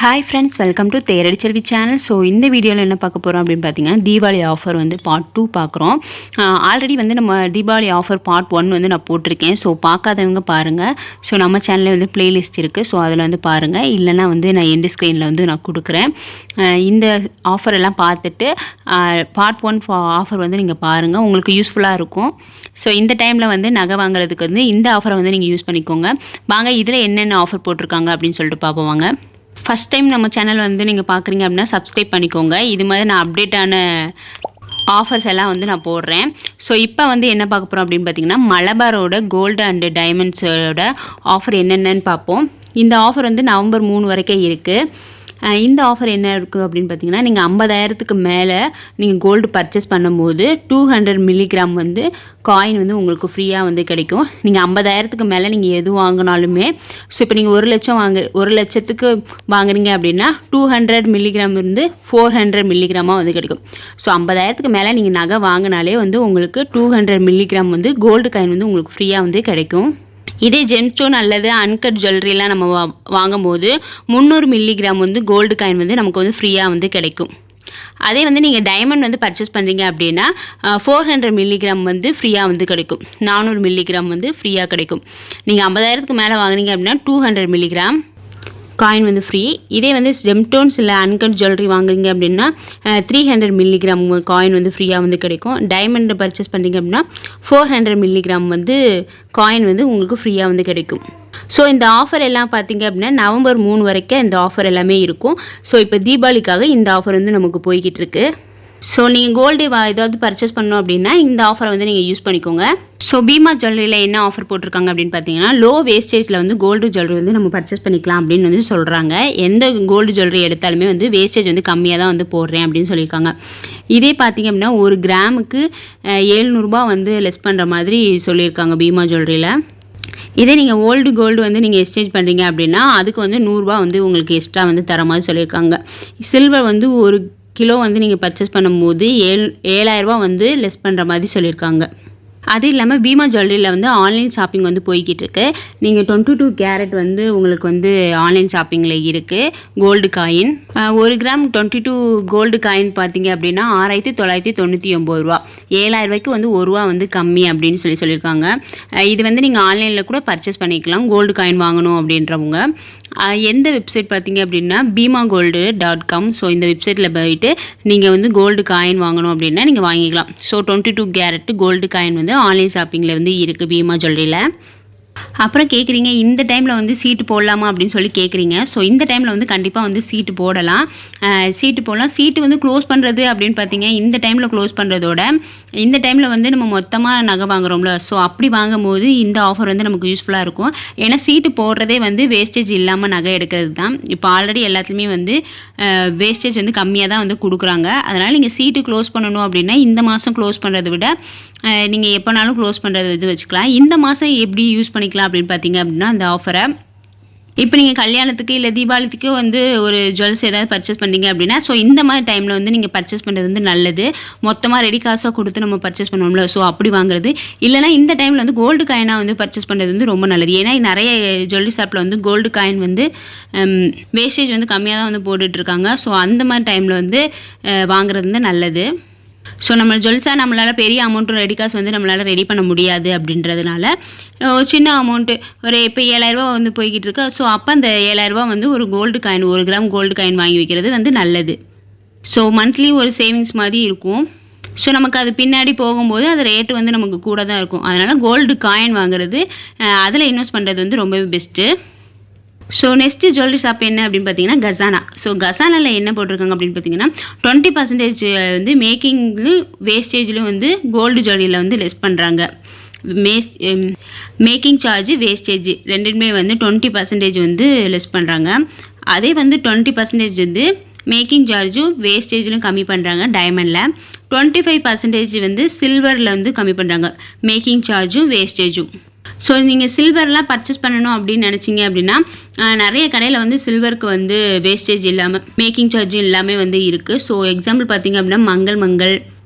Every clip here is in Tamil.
Hi friends, welcome to Theradi Selvi channel. So இந்த வீடியோவில் என்ன பார்க்க போகிறோம் அப்படின்னு பார்த்தீங்கன்னா, தீபாவளி ஆஃபர் வந்து பார்ட் 2 பார்க்குறோம். ஆல்ரெடி வந்து நம்ம தீபாவளி ஆஃபர் பார்ட் 1 வந்து நான் போட்டிருக்கேன். ஸோ பார்க்காதவங்க பாருங்கள். ஸோ நம்ம சேனலில் வந்து பிளேலிஸ்ட் இருக்குது. ஸோ அதில் வந்து பாருங்கள். இல்லைனா வந்து நான் எண்டு ஸ்க்ரீனில் வந்து நான் கொடுக்குறேன். இந்த ஆஃபர் எல்லாம் பார்த்துட்டு பார்ட் 1 ஆஃபர் வந்து நீங்கள் பாருங்கள், உங்களுக்கு யூஸ்ஃபுல்லாக இருக்கும். ஸோ இந்த டைமில் வந்து நகை வாங்குறதுக்கு வந்து இந்த ஆஃபரை வந்து நீங்கள் யூஸ் பண்ணிக்கோங்க. வாங்க இதில் என்னென்ன ஆஃபர் போட்டிருக்காங்க அப்படின்னு சொல்லிட்டு பார்ப்போம். வாங்க. ஃபஸ்ட் டைம் நம்ம சேனல் வந்து நீங்கள் பார்க்குறீங்க அப்படின்னா சப்ஸ்கிரைப் பண்ணிக்கோங்க. இது மாதிரி நான் அப்டேட்டான ஆஃபர்ஸ் எல்லாம் வந்து நான் போடுறேன். ஸோ இப்போ வந்து என்ன பார்க்க போகிறோம் அப்படின்னு பார்த்தீங்கன்னா, மலபாரோட கோல்டு அண்டு டைமண்ட்ஸோட ஆஃபர் என்னென்னு பார்ப்போம். இந்த ஆஃபர் வந்து நவம்பர் 3 வரைக்கும் இருக்குது. இந்த ஆஃபர் என்ன இருக்குது அப்படின்னு பார்த்தீங்கன்னா, நீங்கள் 50,000க்கு மேலே நீங்கள் கோல்டு பர்ச்சேஸ் பண்ணும்போது 200 மில்லிகிராம் வந்து காயின் வந்து உங்களுக்கு ஃப்ரீயாக வந்து கிடைக்கும். நீங்கள் 50,000க்கு மேலே நீங்கள் எது வாங்கினாலுமே, ஸோ இப்போ நீங்கள் 1 லட்சத்துக்கு வாங்குறீங்க அப்படின்னா 200 மில்லிகிராம் இருந்து 400 மில்லிகிராமாக வந்து கிடைக்கும். ஸோ 50,000க்கு மேலே நீங்கள் நகை வாங்கினாலே வந்து உங்களுக்கு 200 மில்லிகிராம் வந்து கோல்டு காயின் வந்து உங்களுக்கு ஃப்ரீயாக வந்து கிடைக்கும். இதே ஜெம்ஸ்டோன் அல்லது அன்கட் ஜுவல்லரிலாம் நம்ம வாங்கும்போது 300 மில்லிகிராம் வந்து கோல்டு காயின் வந்து நமக்கு வந்து ஃப்ரீயாக வந்து கிடைக்கும். அதே வந்து நீங்கள் டைமண்ட் வந்து பர்ச்சேஸ் பண்ணுறீங்க அப்படின்னா 400 மில்லிகிராம் வந்து ஃப்ரீயாக வந்து கிடைக்கும். 400 மில்லிகிராம் வந்து ஃப்ரீயாக கிடைக்கும். நீங்கள் 50,000க்கு மேலே வாங்குறீங்க அப்படின்னா 200 மில்லிகிராம் காயின் வந்து ஃப்ரீ. இதே வந்து ஜெம்ஸ்டோன்ஸ் இல்லை அன்கட் ஜுவல்லரி வாங்குறீங்க அப்படின்னா 300 மில்லிகிராம் காயின் வந்து ஃப்ரீயாக வந்து கிடைக்கும். டைமண்ட் பர்ச்சேஸ் பண்ணுறீங்க அப்படின்னா 400 மில்லிகிராம் வந்து காயின் வந்து உங்களுக்கு ஃப்ரீயாக வந்து கிடைக்கும். ஸோ இந்த ஆஃபர் எல்லாம் பார்த்தீங்க அப்படின்னா நவம்பர் 3 வரைக்கும் இந்த ஆஃபர் எல்லாமே இருக்கும். ஸோ இப்போ தீபாவளிக்காக இந்த ஆஃபர் வந்து நமக்கு போய்கிட்டு இருக்கு. ஸோ நீங்கள் கோல்டு ஏதாவது பர்ச்சேஸ் பண்ணணும் அப்படின்னா இந்த ஆஃபரை வந்து நீங்கள் யூஸ் பண்ணிக்கோங்க. ஸோ பீமா ஜுவல்லரியில் என்ன ஆஃபர் போட்டிருக்காங்க அப்படின்னு பார்த்தீங்கன்னா, லோ வேஸ்டேஜில் வந்து கோல்டு ஜுவல்லரி வந்து நம்ம பர்ச்சேஸ் பண்ணிக்கலாம் அப்படின்னு வந்து சொல்கிறாங்க. எந்த கோல்டு ஜுவல்லரி எடுத்தாலுமே வந்து வேஸ்டேஜ் வந்து கம்மியாக தான் வந்து போடுறேன் அப்படின்னு சொல்லியிருக்காங்க. இதே பார்த்தீங்க அப்படின்னா 1 கிராமுக்கு 700 ரூபா வந்து லெஸ் பண்ணுற மாதிரி சொல்லியிருக்காங்க பீமா ஜுவல்லரியில். இதே நீங்கள் ஓல்டு கோல்டு வந்து நீங்கள் எக்ஸ்சேஞ்ச் பண்ணுறீங்க அப்படின்னா அதுக்கு வந்து 100 ரூபா வந்து உங்களுக்கு எக்ஸ்ட்ரா வந்து தர மாதிரி சொல்லியிருக்காங்க. சில்வர் வந்து 1 கிலோ வந்து நீங்கள் பர்ச்சேஸ் பண்ணும்போது 7,000 ரூபா வந்து லெஸ் பண்ணுற மாதிரி சொல்லியிருக்காங்க. அது இல்லாமல் பீமா ஜுவல்லரியில் வந்து ஆன்லைன் ஷாப்பிங் வந்து போய்கிட்டு இருக்கு. நீங்கள் 22 கேரட் வந்து உங்களுக்கு வந்து ஆன்லைன் ஷாப்பிங்கில் இருக்குது. Gold coin 1 gram 22 gold coin பார்த்தீங்க அப்படின்னா 6,999 ரூபா. 7,000 ரூபாய்க்கு வந்து 1 ரூபா வந்து கம்மி அப்படின்னு சொல்லியிருக்காங்க. இது வந்து நீங்கள் ஆன்லைனில் கூட பர்ச்சேஸ் பண்ணிக்கலாம் கோல்டு காயின் வாங்கணும் அப்படின்றவங்க. எந்த வெப்சைட் பார்த்தீங்க அப்படின்னா beemagold.com. ஸோ இந்த வெப்சைட்டில் போயிட்டு நீங்கள் வந்து கோல்டு காயின் வாங்கணும் அப்படின்னா நீங்கள் வாங்கிக்கலாம். ஸோ 22 கேரட் கோல்டு காயின் வந்து ஆன்லைன் ஷாப்பிங்கில் வந்து இருக்குது பீமா ஜுவல்லரியில். அப்புறம் கேட்குறீங்க இந்த டைமில் வந்து சீட்டு போடலாமா அப்படின்னு சொல்லி கேட்குறீங்க. ஸோ இந்த டைமில் வந்து கண்டிப்பாக வந்து சீட்டு போடலாம். சீட்டு வந்து க்ளோஸ் பண்ணுறது அப்படின்னு பார்த்தீங்க, இந்த டைமில் க்ளோஸ் பண்ணுறதோட இந்த டைமில் வந்து நம்ம மொத்தமாக நகை வாங்குகிறோம்ல, ஸோ அப்படி வாங்கும்போது இந்த ஆஃபர் வந்து நமக்கு யூஸ்ஃபுல்லாக இருக்கும். ஏன்னா சீட்டு போடுறதே வந்து வேஸ்டேஜ் இல்லாமல் நகை எடுக்கிறது தான். இப்போ ஆல்ரெடி எல்லாத்துலேயுமே வந்து வேஸ்டேஜ் வந்து கம்மியாக தான் வந்து கொடுக்குறாங்க. அதனால் நீங்கள் சீட்டு க்ளோஸ் பண்ணணும் அப்படின்னா இந்த மாதம் க்ளோஸ் பண்ணுறதை விட நீங்கள் எப்போனாலும் க்ளோஸ் பண்ணுறது இது வச்சுக்கலாம். இந்த மாதம் எப்படி யூஸ் பண்ணிக்கலாம் அப்படின்னு பார்த்தீங்க அப்படின்னா அந்த ஆஃபரை இப்போ நீங்கள் கல்யாணத்துக்கு இல்லை தீபாவளிக்கு வந்து ஒரு ஜுவல்ஸ் ஏதாவது பர்ச்சேஸ் பண்ணீங்க அப்படின்னா ஸோ இந்த மாதிரி டைமில் வந்து நீங்கள் பர்ச்சேஸ் பண்ணுறது வந்து நல்லது. மொத்தமாக ரெடி காசாக கொடுத்து நம்ம பர்ச்சேஸ் பண்ணுவோம்ல, ஸோ அப்படி வாங்குறது. இல்லைனா இந்த டைமில் வந்து கோல்டு காயினாக வந்து பர்ச்சேஸ் பண்ணுறது வந்து ரொம்ப நல்லது. ஏன்னா நிறைய ஜுவல்லரி ஷாப்பில் வந்து கோல்டு காயின் வந்து வேஸ்டேஜ் வந்து கம்மியாக தான் வந்து போட்டுட்ருக்காங்க. ஸோ அந்த மாதிரி டைமில் வந்து வாங்குறது வந்து நல்லது. ஸோ நம்ம ஜுவல்ஸாக நம்மளால் பெரிய அமௌண்ட்டு ரெடி காசு வந்து நம்மளால் ரெடி பண்ண முடியாது அப்படின்றதுனால சின்ன அமௌண்ட்டு ஒரு இப்போ 7,000 ரூபா வந்து போய்கிட்டு இருக்கு. ஸோ அப்போ அந்த 7,000 ரூபா வந்து ஒரு gold coin 1 gram gold coin வாங்கி வைக்கிறது வந்து நல்லது. ஸோ மந்த்லி ஒரு சேவிங்ஸ் மாதிரி இருக்கும். ஸோ நமக்கு அது பின்னாடி போகும்போது அது ரேட்டு வந்து நமக்கு கூட தான் இருக்கும். அதனால் கோல்டு காயின் வாங்குறது அதில் இன்வெஸ்ட் பண்ணுறது வந்து ரொம்பவே best. So next jewellery shop என்ன அப்படின்னு பார்த்தீங்கன்னா கசானா. ஸோ கசானாவில் என்ன போட்டிருக்காங்க அப்படின்னு பார்த்தீங்கன்னா 20% வந்து மேக்கிங்லையும் வேஸ்டேஜ்லையும் வந்து கோல்டு ஜுவல்லரியில் வந்து லெஸ் பண்ணுறாங்க. மேக்கிங் சார்ஜ் வேஸ்டேஜ் ரெண்டுமே வந்து 20% வந்து லெஸ் பண்ணுறாங்க. அதே வந்து 20% வந்து மேக்கிங் சார்ஜும் வேஸ்டேஜிலும் கம்மி பண்ணுறாங்க டைமண்டில். 25% வந்து சில்வரில் வந்து கம்மி பண்ணுறாங்க மேக்கிங் சார்ஜும் வேஸ்டேஜும். ஸோ நீங்கள் சில்வர்லாம் பர்ச்சேஸ் பண்ணணும் அப்படின்னு நினச்சிங்க அப்படின்னா நிறைய கடையில் வந்து சில்வருக்கு வந்து வேஸ்டேஜ் இல்லாமல் மேக்கிங் சார்ஜும் எல்லாமே வந்து இருக்குது. ஸோ எக்ஸாம்பிள் பார்த்தீங்க அப்படின்னா மங்கள்,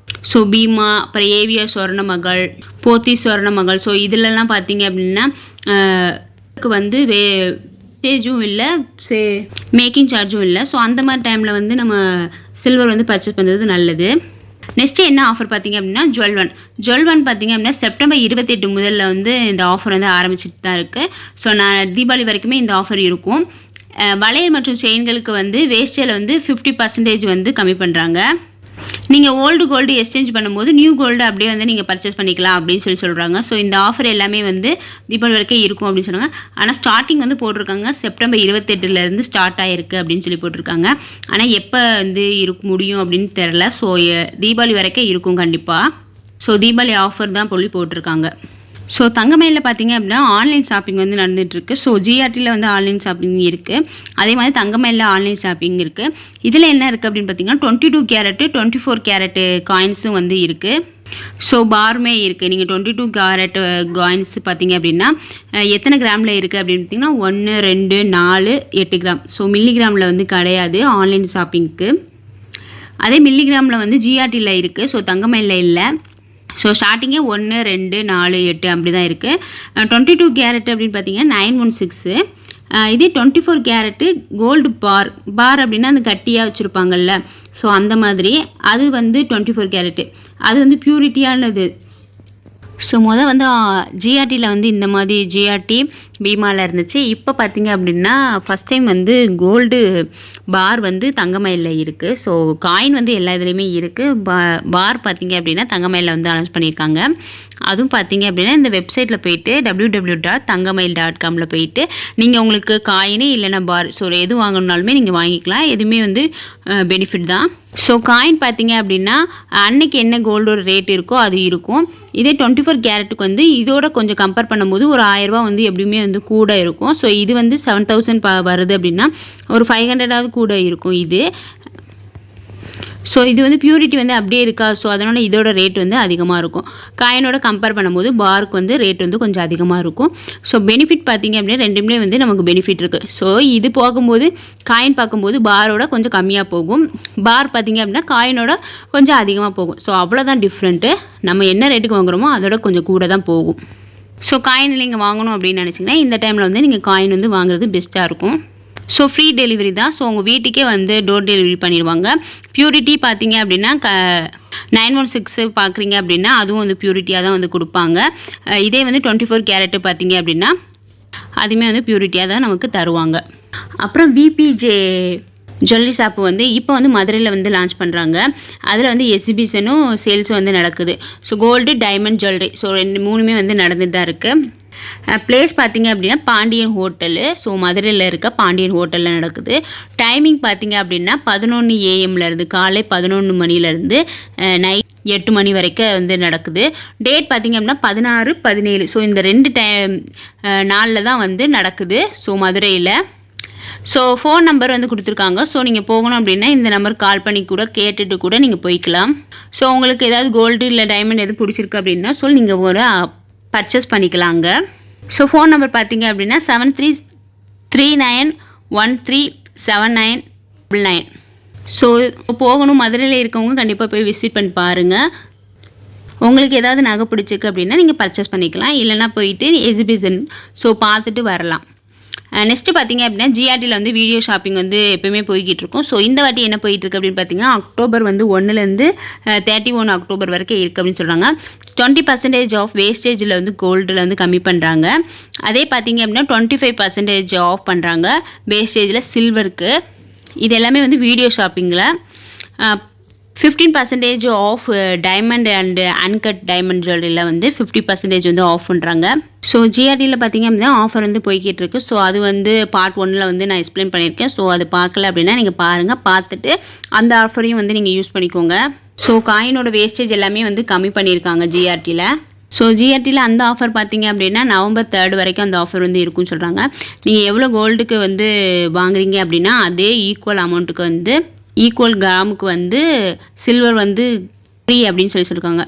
ஸோ பீமா, அப்புறம் ஏவிஆர் சொர்ணமகள், போத்தி சொர்ணமகள். ஸோ இதிலெல்லாம் பார்த்தீங்க அப்படின்னா வந்து ஸ்டேஜும் இல்லை மேக்கிங் சார்ஜும் இல்லை. ஸோ அந்த மாதிரி டைமில் வந்து நம்ம சில்வர் வந்து பர்ச்சேஸ் பண்ணுறது நல்லது. நெக்ஸ்ட்டு என்ன ஆஃபர் பார்த்திங்க அப்படின்னா ஜுவல் ஒன் பார்த்திங்க அப்படின்னா செப்டம்பர் 28 முதல்ல வந்து இந்த ஆஃபர் வந்து ஆரம்பிச்சிட்டு தான் இருக்குது. ஸோ நான் தீபாவளி வரைக்குமே இந்த ஆஃபர் இருக்கும். வளையல் மற்றும் செயின்களுக்கு வந்து வேஸ்டில் வந்து 50% வந்து கம்மி பண்ணுறாங்க. நீங்கள் ஓல்டு கோல்டு எக்ஸ்சேஞ்ச் பண்ணும்போது நியூ கோல்டு அப்படியே வந்து நீங்கள் பர்ச்சேஸ் பண்ணிக்கலாம் அப்படின்னு சொல்கிறாங்க. ஸோ இந்த ஆஃபர் எல்லாமே வந்து தீபாவளி வரைக்கும் இருக்கும் அப்படின்னு சொல்கிறாங்க. ஆனால் ஸ்டார்டிங் வந்து போட்டிருக்காங்க செப்டம்பர் 28 ஸ்டார்ட் ஆகிருக்கு அப்படின்னு போட்டிருக்காங்க. ஆனால் எப்போ வந்து முடியும் அப்படின்னு தெரில. ஸோ தீபாவளி வரைக்கும் இருக்கும் கண்டிப்பாக. ஸோ தீபாவளி ஆஃபர் தான் போட்டிருக்காங்க. ஸோ தங்கமயிலில் பார்த்திங்க அப்படின்னா ஆன்லைன் ஷாப்பிங் வந்து நடந்துகிட்ருக்கு. ஸோ ஜிஆர்டியில் வந்து ஆன்லைன் ஷாப்பிங் இருக்குது. அதே மாதிரி தங்கமயிலில் ஆன்லைன் ஷாப்பிங் இருக்குது. இதில் என்ன இருக்குது அப்படின்னு பார்த்திங்கன்னா 22 கேரட்டு 24 கேரட்டு காயின்ஸும் வந்து இருக்குது. ஸோ பாருமே இருக்குது. நீங்கள் 22 கேரட் காயின்ஸ் பார்த்திங்க அப்படின்னா எத்தனை கிராமில் இருக்குது அப்படின்னு பார்த்திங்கன்னா 1, 2, 4, 8 கிராம். ஸோ மில்லிகிராமில் வந்து கிடையாது ஆன்லைன் ஷாப்பிங்க்கு. அதே மில்லிகிராமில் வந்து ஜிஆர்டியில் இருக்குது. ஸோ தங்கமயிலில் இல்லை. ஸோ ஸ்டார்டிங்கே 1, 2, 4, 8 அப்படி தான் இருக்குது. 22 கேரட் அப்படின்னு பார்த்தீங்கன்னா 916. இதே 24 கேரட்டு கோல்டு பார் அப்படின்னா அந்த கட்டியாக வச்சுருப்பாங்கல்ல, ஸோ அந்த மாதிரி அது வந்து 24 கேரட்டு. அது வந்து பியூரிட்டியானது. ஸோ வந்து ஜிஆர்டியில் வந்து இந்த மாதிரி ஜிஆர்டி பீமாவில் இருந்துச்சு. இப்போ பார்த்திங்க அப்படின்னா ஃபஸ்ட் டைம் வந்து கோல்டு பார் வந்து தங்கமயிலில் இருக்குது. ஸோ காயின் வந்து எல்லா இதுலேயுமே இருக்குது. பார் பார்த்திங்க அப்படின்னா தங்கமயிலில் வந்து அனௌன்ஸ் பண்ணியிருக்காங்க. அதுவும் பார்த்திங்க அப்படின்னா இந்த வெப்சைட்டில் போயிட்டு www.thangamile.comல போயிட்டு நீங்கள் உங்களுக்கு காயினே இல்லைன்னா பார் ஸோ எது வாங்கணுனாலுமே நீங்கள் வாங்கிக்கலாம். எதுவுமே வந்து பெனிஃபிட் தான். ஸோ காயின் பார்த்திங்க அப்படின்னா அன்னைக்கு என்ன கோல்டோட ரேட் இருக்கோ அது இருக்கும். இதே 24 கேரட்டுக்கு வந்து இதோட கொஞ்சம் கம்பேர் பண்ணும்போது ஒரு 1000 ரூபா வந்து எப்படியுமே வந்து கூட இருக்கும். ஸோ இது வந்து 7000 வருது அப்படின்னா ஒரு 500ஆவது கூட இருக்கும் இது. ஸோ இது வந்து பியூரிட்டி வந்து அப்படியே இருக்கா, ஸோ அதனால் இதோட ரேட் வந்து அதிகமாக இருக்கும். காயினோட கம்பேர் பண்ணும்போது பாருக்கு வந்து ரேட் வந்து கொஞ்சம் அதிகமாக இருக்கும். ஸோ பெனிஃபிட் பார்த்திங்க அப்படின்னா ரெண்டுமே வந்து நமக்கு பெனிஃபிட் இருக்குது. ஸோ இது போகும்போது காயின் பார்க்கும்போது பாரோட கொஞ்சம் கம்மியாக போகும். பார் பார்த்திங்க அப்படின்னா காயினோட கொஞ்சம் அதிகமாக போகும். ஸோ அவ்வளோதான் டிஃப்ரெண்ட்டு. நம்ம என்ன ரேட்டுக்கு வாங்குகிறோமோ அதோட கொஞ்சம் கூட தான் போகும். ஸோ காயின் நீங்கள் வாங்கணும் அப்படின்னு நினச்சிங்கன்னா இந்த டைமில் வந்து நீங்கள் காயின் வந்து வாங்குறது பெஸ்ட்டாக இருக்கும். ஸோ ஃப்ரீ டெலிவரி தான். ஸோ உங்கள் வீட்டுக்கே வந்து டோர் டெலிவரி பண்ணிடுவாங்க. பியூரிட்டி பார்த்தீங்க அப்படின்னா 916 பார்க்குறீங்க அப்படின்னா அதுவும் வந்து பியூரிட்டியாக தான் வந்து கொடுப்பாங்க. இதே வந்து 24 கேரட்டு பார்த்தீங்க அப்படின்னா அதுவுமே வந்து பியூரிட்டியாக தான் நமக்கு தருவாங்க. அப்புறம் விபிஜே ஜுவல்லரி ஷாப்பு வந்து இப்போ வந்து மதுரையில் வந்து லான்ச் பண்ணுறாங்க. அதில் வந்து எக்ஸிபிஷனும் சேல்ஸும் வந்து நடக்குது. So gold diamond jewellery so 2 வந்து நடந்துட்டு தான் இருக்குது. பிளேஸ் பார்த்திங்க அப்படின்னா பாண்டியன் ஹோட்டலு. ஸோ மதுரையில் இருக்க பாண்டியன் ஹோட்டலில் நடக்குது. டைமிங் பார்த்திங்க அப்படின்னா 11 AM காலை 11 மணிலேருந்து நைட் 8 மணி வரைக்கும் வந்து நடக்குது. டேட் பார்த்திங்க அப்படின்னா 16, 17 ஸோ இந்த 2 நாளில் தான் வந்து நடக்குது. ஸோ மதுரையில் ஸோ ஃபோன் நம்பர் வந்து கொடுத்துருக்காங்க. ஸோ நீங்கள் போகணும் அப்படின்னா இந்த நம்பருக்கு கால் பண்ணி கூட கேட்டுட்டு கூட நீங்கள் போய்க்கலாம். ஸோ உங்களுக்கு ஏதாவது கோல்டு இல்லை டைமண்ட் எது பிடிச்சிருக்கு அப்படின்னா நீங்கள் ஒரு பர்ச்சேஸ் பண்ணிக்கலாங்க. ஸோ ஃபோன் நம்பர் பார்த்தீங்க அப்படின்னா 7339137999. ஸோ போகணும் மதுரையில் இருக்கவங்க கண்டிப்பாக போய் விசிட் பண்ணி பாருங்கள். உங்களுக்கு ஏதாவது நகை பிடிச்சிருக்கு அப்படின்னா நீங்கள் பர்ச்சேஸ் பண்ணிக்கலாம். இல்லைனா போயிட்டு எக்ஸிபிஷன் ஸோ பார்த்துட்டு வரலாம். நெக்ஸ்ட்டு பார்த்திங்க அப்படின்னா ஜிஆர்டியில் வந்து வீடியோ ஷாப்பிங் வந்து எப்போயுமே போய்கிட்டு இருக்கும். ஸோ இந்த வாட்டி என்ன போயிட்டுருக்கு அப்படின்னு பார்த்தீங்கன்னா அக்டோபர் வந்து 1லேருந்து 31 அக்டோபர் வரைக்கும் இருக்குது அப்படின்னு சொல்கிறாங்க. 20% ஆஃப் வேஸ்டேஜில் வந்து கோல்டில் வந்து கம்மி பண்ணுறாங்க. அதே பார்த்திங்க அப்படின்னா 25% ஆஃப் பண்ணுறாங்க வேஸ்டேஜில் சில்வருக்கு. இது எல்லாமே வந்து வீடியோ ஷாப்பிங்கில். 15% off diamond and uncut diamond ஜுவல்லரியில் வந்து 50% வந்து ஆஃப் பண்ணுறாங்க. ஸோ ஜிஆர்டியில் பார்த்திங்க அப்படின்னா ஆஃபர் வந்து போய்கிட்டு இருக்கு. ஸோ அது வந்து பார்ட் 1ல் வந்து நான் எக்ஸ்பிளைன் பண்ணியிருக்கேன். ஸோ அது பார்க்கல அப்படின்னா நீங்கள் பாருங்கள், பார்த்துட்டு அந்த ஆஃபரையும் வந்து நீங்கள் யூஸ் பண்ணிக்கோங்க. ஸோ காயினோட வேஸ்டேஜ் எல்லாமே வந்து கம்மி பண்ணியிருக்காங்க ஜிஆர்டியில். ஸோ ஜிஆர்டியில் அந்த ஆஃபர் பார்த்திங்க அப்படின்னா நவம்பர் 3 வரைக்கும் அந்த ஆஃபர் வந்து இருக்குன்னு சொல்கிறாங்க. நீங்கள் எவ்வளோ கோல்டுக்கு வந்து வாங்குறீங்க அப்படின்னா அதே ஈக்குவல் அமௌண்ட்டுக்கு வந்து ஈக்குவல் கிராமுக்கு வந்து சில்வர் வந்து ஃப்ரீ அப்படின்னு சொல்லியிருக்காங்க.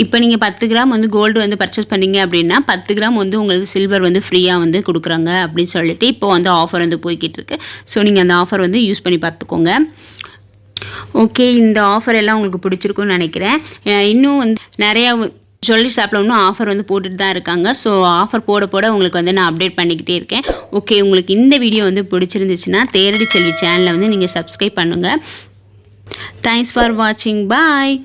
இப்போ நீங்கள் 10 கிராம் வந்து கோல்டு வந்து பர்ச்சேஸ் பண்ணிங்க அப்படின்னா 10 கிராம் வந்து உங்களுக்கு சில்வர் வந்து ஃப்ரீயாக வந்து கொடுக்குறாங்க அப்படின்னு சொல்லிட்டு இப்போ வந்து ஆஃபர் வந்து போய்கிட்டு இருக்கு. ஸோ நீங்கள் அந்த ஆஃபர் வந்து யூஸ் பண்ணி பார்த்துக்கோங்க. ஓகே, இந்த ஆஃபர் எல்லாம் உங்களுக்கு பிடிச்சிருக்குன்னு நினைக்கிறேன். இன்னும் வந்து நிறையா ஜுவல்லரி ஷாப்பில் இன்னும் ஆஃபர் வந்து போட்டுட்டு தான் இருக்காங்க. ஸோ ஆஃபர் போட போட உங்களுக்கு வந்து நான் அப்டேட் பண்ணிக்கிட்டே இருக்கேன். ஓகே, உங்களுக்கு இந்த வீடியோ வந்து பிடிச்சிருந்துச்சுன்னா தேரடி செல்வி சேனலை வந்து நீங்கள் சப்ஸ்கிரைப் பண்ணுங்கள். தேங்க்ஸ் ஃபார் வாட்சிங். பாய்.